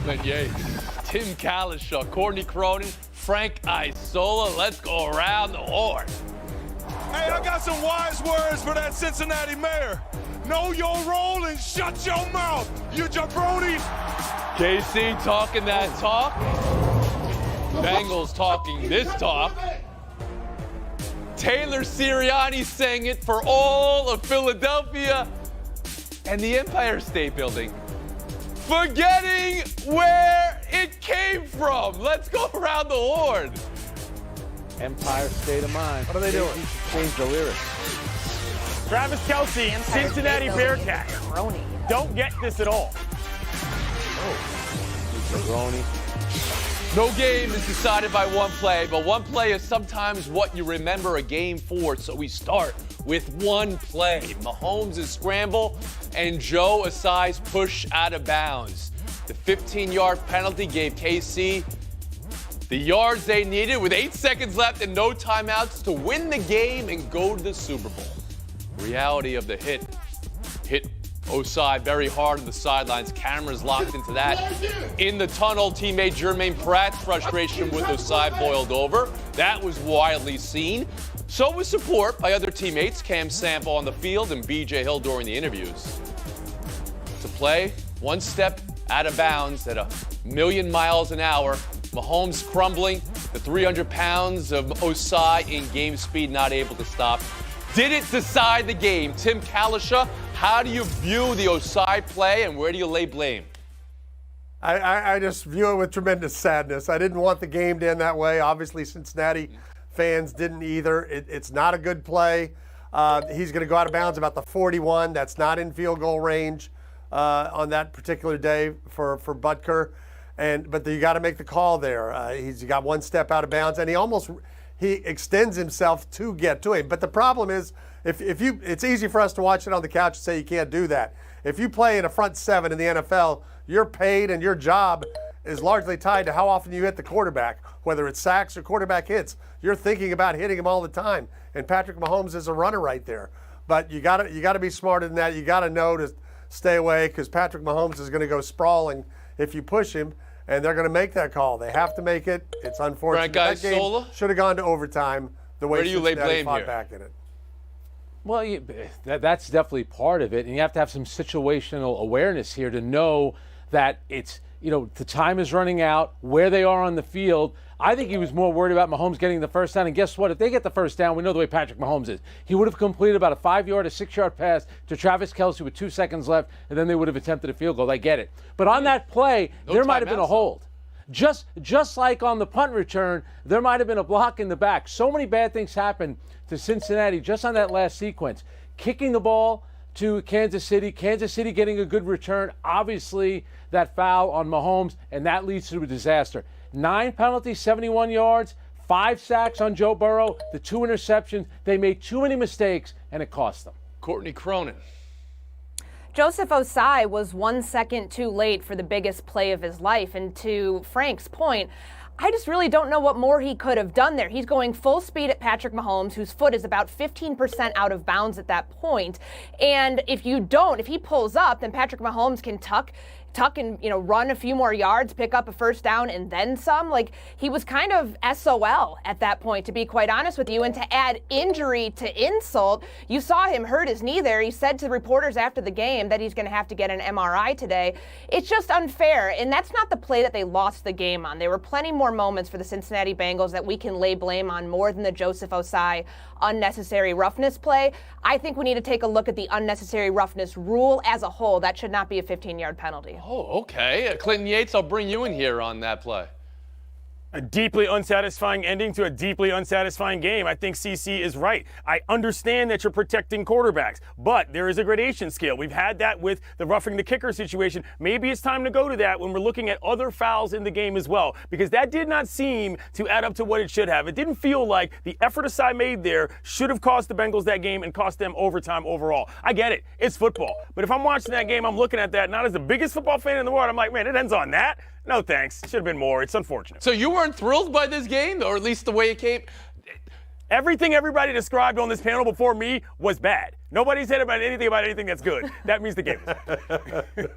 Glenn Yates, Tim Kalisha, Courtney Cronin, Frank Isola. Let's go around the horn. Hey, I got some wise words for that Cincinnati mayor. Know your role and shut your mouth, you jabronis. KC talking that talk. Bengals talking this talk. Taylor Sirianni sang it for all of Philadelphia and the Empire State Building, forgetting where it came from. Let's go around the horn. Empire State of Mind. What are they doing? Change the lyrics. Travis Kelce, Cincinnati Bearcats. Don't get this at all. Jabroni. No game is decided by one play, but one play is sometimes what you remember a game for. So we start with one play. Mahomes' scramble and Joe Asai's push out of bounds. The 15-yard penalty gave KC the yards they needed with 8 seconds left and no timeouts to win the game and go to the Super Bowl. Reality of the hit Osai very hard on the sidelines. Cameras locked into that. In the tunnel, teammate Jermaine Pratt's frustration with Osai boiled over. That was widely seen. So was support by other teammates, Cam Sample on the field and BJ Hill during the interviews. To play one step out of bounds at 1,000,000 miles an hour, Mahomes crumbling, the 300 pounds of Osai in game speed not able to stop. Did it decide the game? Tim Kalisha, how do you view the Osai play and where do you lay blame? I just view it with tremendous sadness. I didn't want the game to end that way. Obviously, Cincinnati fans didn't either. It's not a good play. He's going to go out of bounds about the 41. That's not in field goal range on that particular day for Butker. But you got to make the call there. He's got one step out of bounds, and he extends himself to get to him. But the problem is, it's easy for us to watch it on the couch and say you can't do that. If you play in a front seven in the NFL, you're paid and your job is largely tied to how often you hit the quarterback, whether it's sacks or quarterback hits. You're thinking about hitting him all the time. And Patrick Mahomes is a runner right there. But you got to be smarter than that. You got to know to stay away because Patrick Mahomes is going to go sprawling if you push him. And they're going to make that call. They have to make it. It's unfortunate. Frank That game Isola? should have gone to overtime the way Where do you lay Cincinnati blame fought here? back in it. Well, that's definitely part of it. And you have to have some situational awareness here to know that it's, the time is running out, where they are on the field. I think he was more worried about Mahomes getting the first down. And guess what? If they get the first down, we know the way Patrick Mahomes is. He would have completed about a 5-yard, a 6-yard pass to Travis Kelce with 2 seconds left, and then they would have attempted a field goal. I get it. But on that play, there might have been a hold. Just like on the punt return, there might have been a block in the back. So many bad things happened to Cincinnati just on that last sequence. Kicking the ball to Kansas City getting a good return. Obviously, that foul on Mahomes, and that leads to a disaster. 9 penalties, 71 yards, 5 sacks on Joe Burrow, the 2 interceptions. They made too many mistakes, and it cost them. Courtney Cronin. Joseph Osai was 1 second too late for the biggest play of his life. And to Frank's point, I just really don't know what more he could have done there. He's going full speed at Patrick Mahomes, whose foot is about 15% out of bounds at that point. And if he pulls up, then Patrick Mahomes can tuck and run a few more yards, pick up a first down and then some. Like, he was kind of SOL at that point, to be quite honest with you. And to add injury to insult, you saw him hurt his knee there. He said to the reporters after the game that he's going to have to get an MRI today. It's just unfair, and that's not the play that they lost the game on. There were plenty more moments for the Cincinnati Bengals that we can lay blame on more than the Joseph Osai unnecessary roughness play. I think we need to take a look at the unnecessary roughness rule as a whole. That should not be a 15-yard penalty. Oh, okay. Clinton Yates, I'll bring you in here on that play. A deeply unsatisfying ending to a deeply unsatisfying game. I think CC is right. I understand that you're protecting quarterbacks, but there is a gradation scale. We've had that with the roughing the kicker situation. Maybe it's time to go to that when we're looking at other fouls in the game as well, because that did not seem to add up to what it should have. It didn't feel like the effort Asai made there should have cost the Bengals that game and cost them overtime overall. I get it. It's football. But if I'm watching that game, I'm looking at that not as the biggest football fan in the world. I'm like, man, it ends on that? No, thanks. Should have been more. It's unfortunate. So you weren't thrilled by this game, or at least the way it came? Everything everybody described on this panel before me was bad. Nobody said anything about anything that's good. That means the game is bad.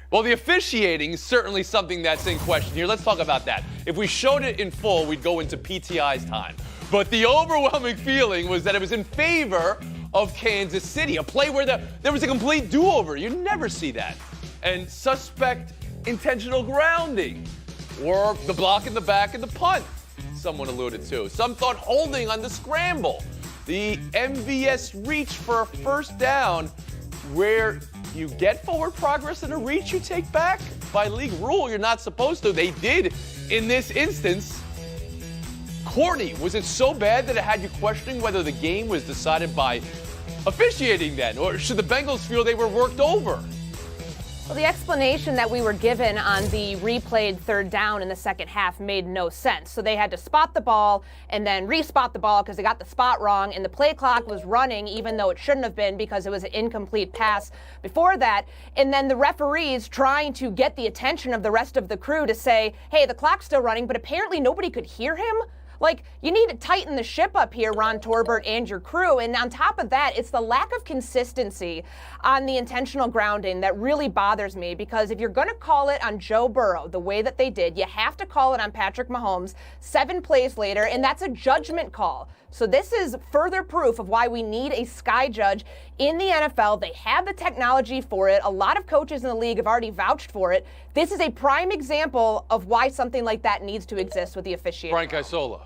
Well, the officiating is certainly something that's in question here. Let's talk about that. If we showed it in full, we'd go into PTI's time. But the overwhelming feeling was that it was in favor of Kansas City, a play where there was a complete do-over. You never see that. And suspect intentional grounding, or the block in the back and the punt, someone alluded to. Some thought holding on the scramble. The MVS reach for a first down, where you get forward progress in a reach you take back. By league rule, you're not supposed to. They did in this instance. Courtney, was it so bad that it had you questioning whether the game was decided by officiating then? Or should the Bengals feel they were worked over? Well, the explanation that we were given on the replayed third down in the second half made no sense. So they had to spot the ball and then re-spot the ball because they got the spot wrong, and the play clock was running even though it shouldn't have been because it was an incomplete pass before that. And then the referees trying to get the attention of the rest of the crew to say, hey, the clock's still running, but apparently nobody could hear him. Like, you need to tighten the ship up here, Ron Torbert and your crew. And on top of that, it's the lack of consistency on the intentional grounding that really bothers me, because if you're going to call it on Joe Burrow the way that they did, you have to call it on Patrick Mahomes 7 plays later, and that's a judgment call. So this is further proof of why we need a sky judge in the NFL. They have the technology for it. A lot of coaches in the league have already vouched for it. This is a prime example of why something like that needs to exist with the officiating. Frank Isola.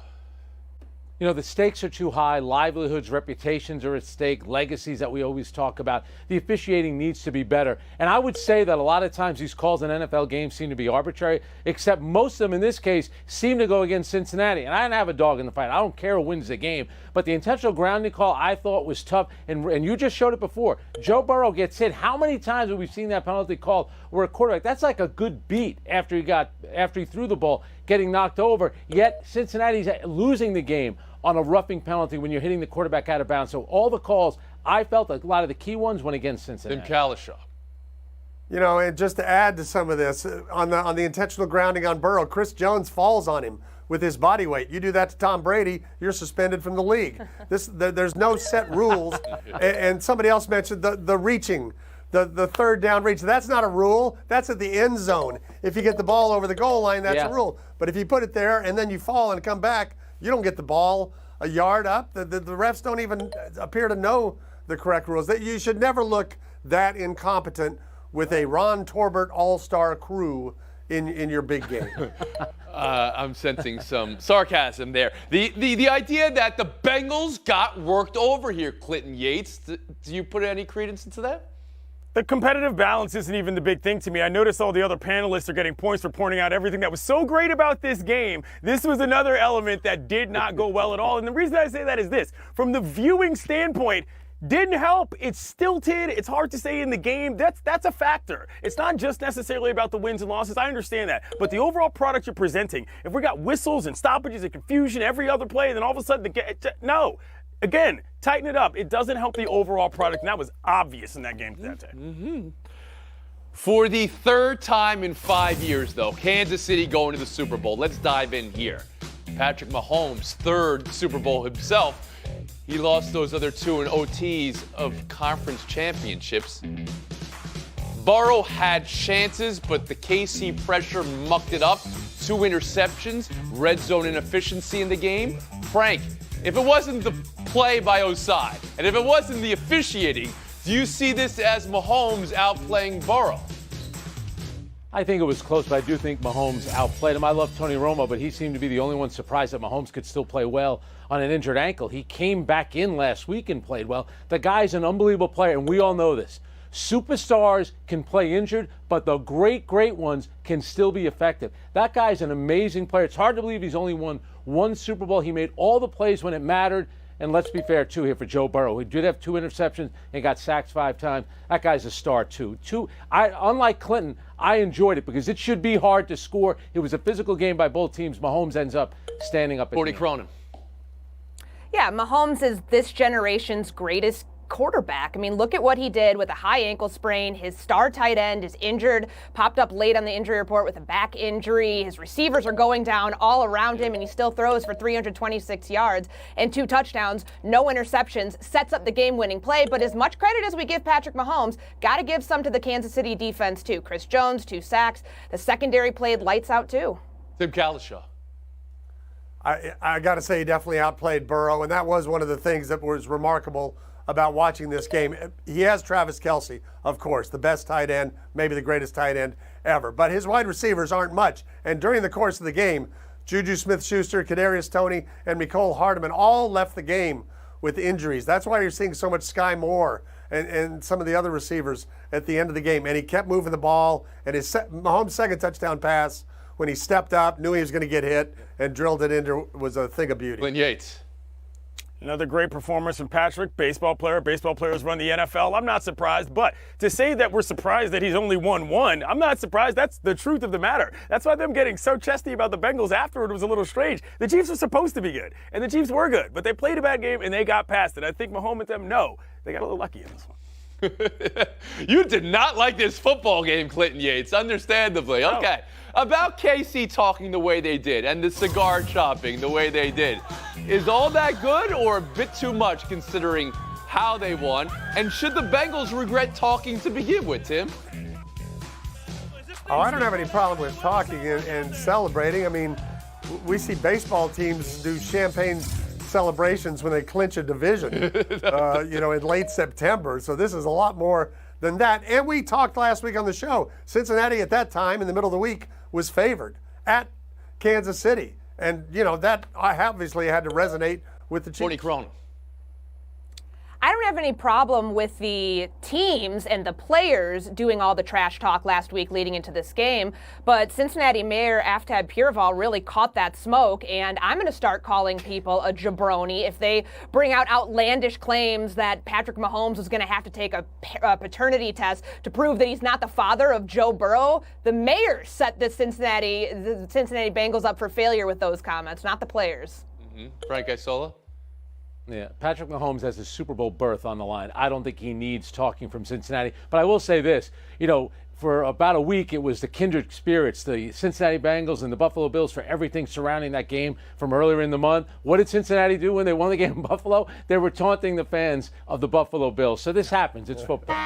You know, the stakes are too high. Livelihoods, reputations are at stake, legacies that we always talk about. The officiating needs to be better. And I would say that a lot of times these calls in NFL games seem to be arbitrary, except most of them in this case seem to go against Cincinnati. And I don't have a dog in the fight. I don't care who wins the game. But the intentional grounding call I thought was tough. And you just showed it before. Joe Burrow gets hit. How many times have we seen that penalty called where a quarterback, that's like a good beat after he threw the ball, getting knocked over. Yet Cincinnati's losing the game on a roughing penalty when you're hitting the quarterback out of bounds. So all the calls, I felt like a lot of the key ones went against Cincinnati. Tim Kalishaw. You know, and just to add to some of this, on the intentional grounding on Burrow, Chris Jones falls on him with his body weight. You do that to Tom Brady, you're suspended from the league. There's no set rules. And somebody else mentioned the reaching, the third down reach. That's not a rule. That's at the end zone. If you get the ball over the goal line, that's a rule. But if you put it there and then you fall and come back, you don't get the ball a yard up. The refs don't even appear to know the correct rules. You should never look that incompetent with a Ron Torbert all-star crew in your big game. I'm sensing some sarcasm there. The idea that the Bengals got worked over here, Clinton Yates, do you put any credence into that? The competitive balance isn't even the big thing to me. I noticed all the other panelists are getting points for pointing out everything that was so great about this game. This was another element that did not go well at all. And the reason I say that is this. From the viewing standpoint, didn't help. It's stilted. It's hard to say in the game. That's a factor. It's not just necessarily about the wins and losses. I understand that. But the overall product you're presenting, if we got whistles and stoppages and confusion every other play, and then all of a sudden, no. Again, tighten it up. It doesn't help the overall product, and that was obvious in that game that day. Mm-hmm. For the third time in 5 years, though, Kansas City going to the Super Bowl. Let's dive in here. Patrick Mahomes, third Super Bowl himself. He lost those other 2 in OTs of conference championships. Burrow had chances, but the KC pressure mucked it up. 2 interceptions, red zone inefficiency in the game. Frank, if it wasn't the play by Osai, and if it wasn't the officiating, do you see this as Mahomes outplaying Burrow? I think it was close, but I do think Mahomes outplayed him. I love Tony Romo, but he seemed to be the only one surprised that Mahomes could still play well on an injured ankle. He came back in last week and played well. The guy's an unbelievable player, and we all know this. Superstars can play injured, but the great ones can still be effective. That guy's an amazing player. It's hard to believe he's only won 1 Super Bowl. He made all the plays when it mattered. And let's be fair, too, here for Joe Burrow. He did have 2 interceptions and got sacked 5 times. That guy's a star, too. Unlike Clinton, I enjoyed it because it should be hard to score. It was a physical game by both teams. Mahomes ends up standing up. 40 Cronin. Yeah, Mahomes is this generation's greatest quarterback. I mean, look at what he did with a high ankle sprain. His star tight end is injured, popped up late on the injury report with a back injury. His receivers are going down all around him, and he still throws for 326 yards and 2 touchdowns, no interceptions, sets up the game-winning play. But as much credit as we give Patrick Mahomes, got to give some to the Kansas City defense, too. Chris Jones, 2 sacks. The secondary played lights out, too. Tim Kalishaw. I got to say, he definitely outplayed Burrow, and that was one of the things that was remarkable about watching this game. He has Travis Kelce, of course, the best tight end, maybe the greatest tight end ever. But his wide receivers aren't much. And during the course of the game, Juju Smith-Schuster, Kadarius Toney, and Mecole Hardman all left the game with injuries. That's why you're seeing so much Sky Moore and some of the other receivers at the end of the game. And he kept moving the ball. And Mahomes' second touchdown pass, when he stepped up, knew he was going to get hit, and drilled it into, was a thing of beauty. Clint Yates. Another great performance from Patrick, baseball player. Baseball players run the NFL. I'm not surprised, but to say that we're surprised that he's only won one, I'm not surprised. That's the truth of the matter. That's why them getting so chesty about the Bengals afterward was a little strange. The Chiefs were supposed to be good, and the Chiefs were good, but they played a bad game and they got past it. I think Mahomes and them, no, they got a little lucky in this one. You did not like this football game, Clinton Yates, understandably. No. Okay. About KC talking the way they did and the cigar chopping the way they did. Is all that good or a bit too much considering how they won? And should the Bengals regret talking to begin with, Tim? Oh, I don't have any problem with talking and celebrating. I mean, we see baseball teams do champagne celebrations when they clinch a division, in late September. So this is a lot more than that. And we talked last week on the show. Cincinnati at that time, in the middle of the week, was favored at Kansas City. And, that obviously had to resonate with the Chiefs. Tony Corona. I don't have any problem with the teams and the players doing all the trash talk last week leading into this game, but Cincinnati Mayor Aftab Pureval really caught that smoke, and I'm going to start calling people a jabroni if they bring out outlandish claims that Patrick Mahomes was going to have to take a paternity test to prove that he's not the father of Joe Burrow. The mayor set the Cincinnati Bengals up for failure with those comments, not the players. Mm-hmm. Frank Isola? Yeah, Patrick Mahomes has a Super Bowl berth on the line. I don't think he needs talking from Cincinnati. But I will say this, for about a week, it was the kindred spirits, the Cincinnati Bengals and the Buffalo Bills for everything surrounding that game from earlier in the month. What did Cincinnati do when they won the game in Buffalo? They were taunting the fans of the Buffalo Bills. So this happens. It's football.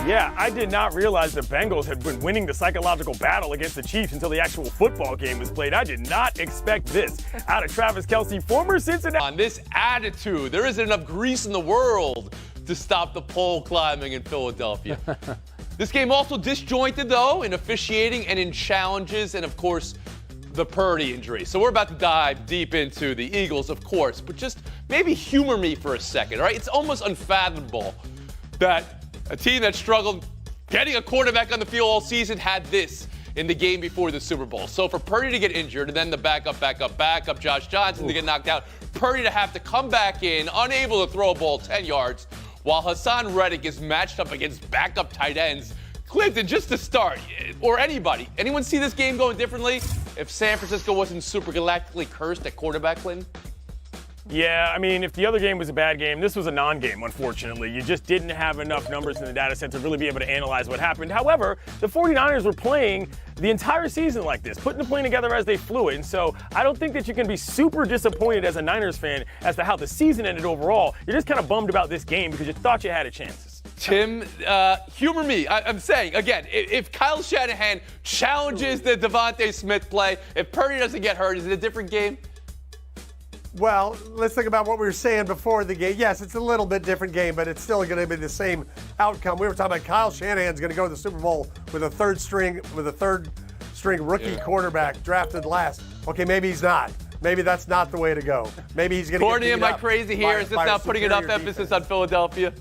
Yeah, I did not realize the Bengals had been winning the psychological battle against the Chiefs until the actual football game was played. I did not expect this out of Travis Kelce, former Cincinnati. On this attitude, there isn't enough grease in the world to stop the pole climbing in Philadelphia. This game also disjointed, though, in officiating and in challenges, and, of course, the Purdy injury. So we're about to dive deep into the Eagles, of course, but just maybe humor me for a second, all right? It's almost unfathomable that a team that struggled getting a quarterback on the field all season had this in the game before the Super Bowl. So for Purdy to get injured and then the backup Josh Johnson to get knocked out, Purdy to have to come back in, unable to throw a ball 10 yards, while Hassan Reddick is matched up against backup tight ends. Clinton, just to start, or anybody, anyone see this game going differently if San Francisco wasn't super galactically cursed at quarterback, Clinton? Yeah, I mean, if the other game was a bad game, this was a non-game, unfortunately. You just didn't have enough numbers in the data set to really be able to analyze what happened. However, the 49ers were playing the entire season like this, putting the plane together as they flew it. And so I don't think that you can be super disappointed as a Niners fan as to how the season ended overall. You're just kind of bummed about this game because you thought you had a chance. Tim, humor me. I'm saying, again, if Kyle Shanahan challenges the Devontae Smith play, if Purdy doesn't get hurt, is it a different game? Well, let's think about what we were saying before the game. Yes, it's a little bit different game, but it's still going to be the same outcome. We were talking about Kyle Shanahan's going to go to the Super Bowl with a third string rookie quarterback drafted last. Okay, maybe he's not. Maybe that's not the way to go. Maybe he's going to Courtney, am I crazy here? Is this not putting enough emphasis on Philadelphia?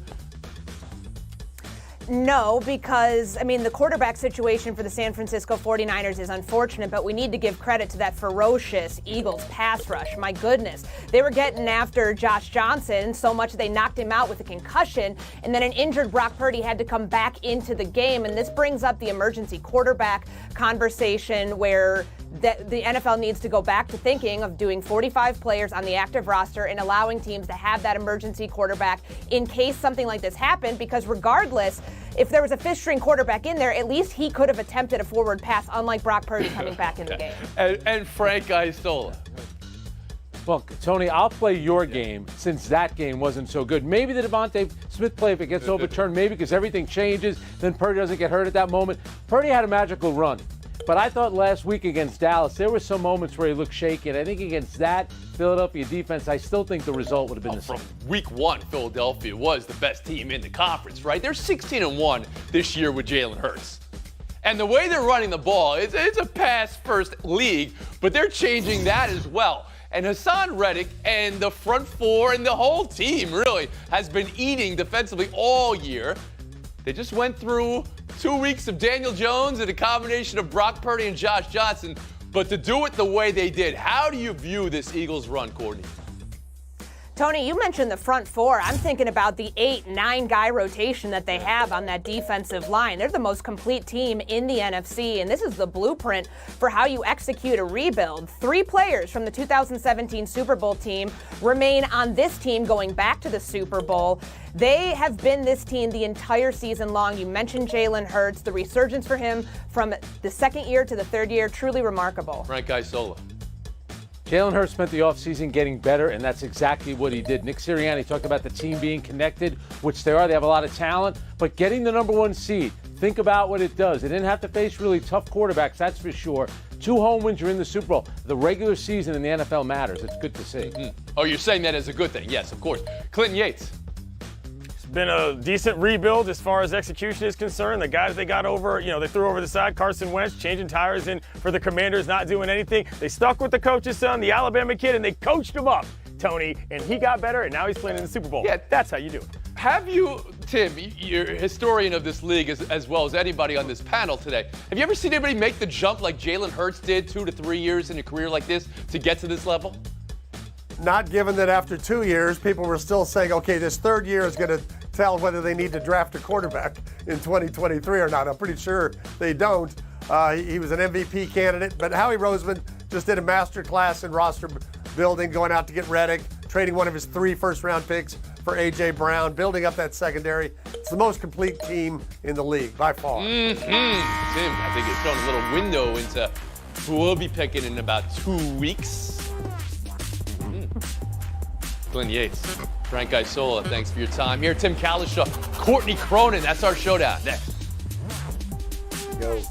No, because, the quarterback situation for the San Francisco 49ers is unfortunate, but we need to give credit to that ferocious Eagles pass rush. My goodness. They were getting after Josh Johnson so much they knocked him out with a concussion, and then an injured Brock Purdy had to come back into the game, and this brings up the emergency quarterback conversation where that the NFL needs to go back to thinking of doing 45 players on the active roster and allowing teams to have that emergency quarterback in case something like this happened, because regardless, if there was a fifth-string quarterback in there, at least he could have attempted a forward pass, unlike Brock Purdy coming back in the game. And Frank Isola. Well, Tony, I'll play your game since that game wasn't so good. Maybe the Devontae Smith play, if it gets overturned, maybe because everything changes, then Purdy doesn't get hurt at that moment. Purdy had a magical run. But I thought last week against Dallas, there were some moments where he looked shaky. And I think against that Philadelphia defense, I still think the result would have been the same. From week one, Philadelphia was the best team in the conference, right? They're 16-1 this year with Jalen Hurts. And the way they're running the ball, it's a pass-first league, but they're changing that as well. And Hassan Reddick and the front four and the whole team really has been eating defensively all year. They just went through 2 weeks of Daniel Jones and a combination of Brock Purdy and Josh Johnson. But to do it the way they did, how do you view this Eagles run, Courtney? Tony, you mentioned the front four. I'm thinking about the 8-9 guy rotation that they have on that defensive line. They're the most complete team in the NFC, and this is the blueprint for how you execute a rebuild. 3 players from the 2017 Super Bowl team remain on this team going back to the Super Bowl. They have been this team the entire season long. You mentioned Jalen Hurts. The resurgence for him from the second year to the third year, truly remarkable. Frank Isola. Jalen Hurts spent the offseason getting better, and that's exactly what he did. Nick Sirianni talked about the team being connected, which they are. They have a lot of talent, but getting the number 1 seed, think about what it does. They didn't have to face really tough quarterbacks, that's for sure. 2 home wins, you're in the Super Bowl. The regular season in the NFL matters. It's good to see. Oh, you're saying that as a good thing. Yes, of course. Clinton Yates. Been a decent rebuild as far as execution is concerned. The guys they got over, they threw over the side. Carson Wentz changing tires in for the Commanders, not doing anything. They stuck with the coach's son, the Alabama kid, and they coached him up, Tony, and he got better, and now he's playing in the Super Bowl. Yeah, that's how you do it. Have you, Tim, you're a historian of this league as well as anybody on this panel today, have you ever seen anybody make the jump like Jalen Hurts did 2 to 3 years in a career like this to get to this level? Not given that after 2 years, people were still saying, okay, this third year is going to tell whether they need to draft a quarterback in 2023 or not. I'm pretty sure they don't. He was an MVP candidate, but Howie Roseman just did a master class in roster building, going out to get Reddick, trading one of his 3 first-round picks for A.J. Brown, building up that secondary. It's the most complete team in the league, by far. Tim, I think it's thrown a little window into who we'll be picking in about 2 weeks. Glenn Yates, Frank Isola, thanks for your time here. Tim Kalishaw, Courtney Cronin, that's our showdown. Next. Go.